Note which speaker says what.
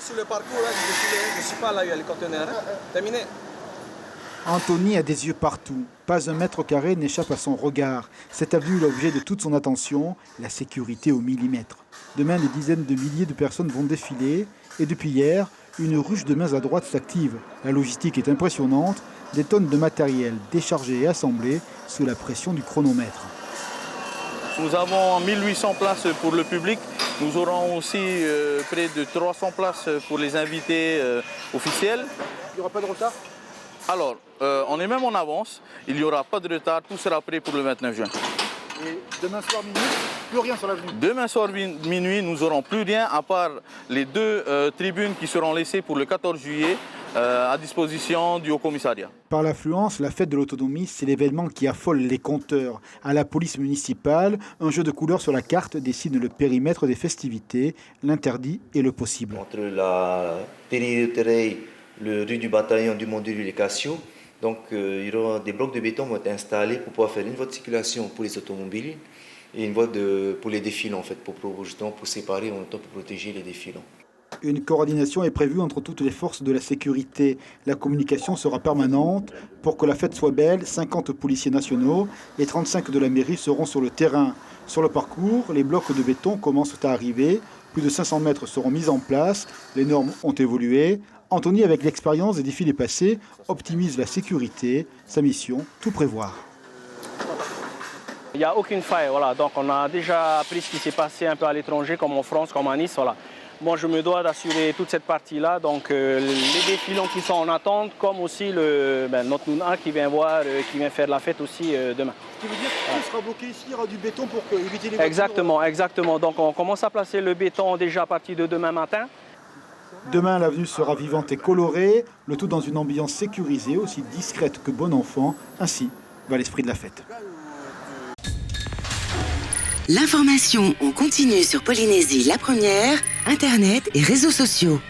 Speaker 1: sur le parcours, là, je ne suis pas là, il y a les conteneurs. Terminé.
Speaker 2: Anthony a des yeux partout. Pas un mètre carré n'échappe à son regard. Cette avenue est l'objet de toute son attention, la sécurité au millimètre. Demain, des dizaines de milliers de personnes vont défiler. Et depuis hier, une ruche de main à droite s'active. La logistique est impressionnante. Des tonnes de matériel déchargé et assemblé sous la pression du chronomètre.
Speaker 3: Nous avons 1800 places pour le public. Nous aurons aussi près de 300 places pour les invités officiels.
Speaker 2: Il n'y aura pas de retard ?
Speaker 3: Alors, on est même en avance. Il n'y aura pas de retard. Tout sera prêt pour le 29 juin.
Speaker 2: Et demain soir minuit, plus rien sur l'avenue.
Speaker 3: Demain soir minuit, nous n'aurons plus rien à part les deux tribunes qui seront laissées pour le 14 juillet à disposition du Haut-Commissariat.
Speaker 2: Par l'affluence, la fête de l'autonomie, c'est l'événement qui affole les compteurs. À la police municipale, un jeu de couleurs sur la carte dessine le périmètre des festivités, l'interdit et le possible.
Speaker 4: Entre la périphérie, le rue du bataillon du Mont-du-Loup et Cassio, donc il y aura des blocs de béton qui vont être installés pour pouvoir faire une voie de circulation pour les automobiles et une voie pour les défilants, en fait, justement pour séparer en même temps pour protéger les défilants.
Speaker 2: Une coordination est prévue entre toutes les forces de la sécurité. La communication sera permanente. Pour que la fête soit belle, 50 policiers nationaux et 35 de la mairie seront sur le terrain. Sur le parcours, les blocs de béton commencent à arriver. Plus de 500 mètres seront mis en place. Les normes ont évolué. Anthony, avec l'expérience des défilés passés, optimise la sécurité. Sa mission, tout prévoir.
Speaker 5: Il n'y a aucune faille, voilà. Donc on a déjà appris ce qui s'est passé un peu à l'étranger, comme en France, comme à Nice, voilà. Moi, je me dois d'assurer toute cette partie-là, donc les défilants qui sont en attente, comme aussi notre Nouna qui vient voir, qui vient faire la fête aussi demain.
Speaker 2: Ce qui veut dire que tout sera bloqué ici, il y aura du béton pour éviter les voitures.
Speaker 5: Exactement. Donc on commence à placer le béton déjà à partir de demain matin.
Speaker 2: Demain, l'avenue sera vivante et colorée, le tout dans une ambiance sécurisée, aussi discrète que bon enfant. Ainsi va l'esprit de la fête.
Speaker 6: L'information en continu sur Polynésie la première, Internet et réseaux sociaux.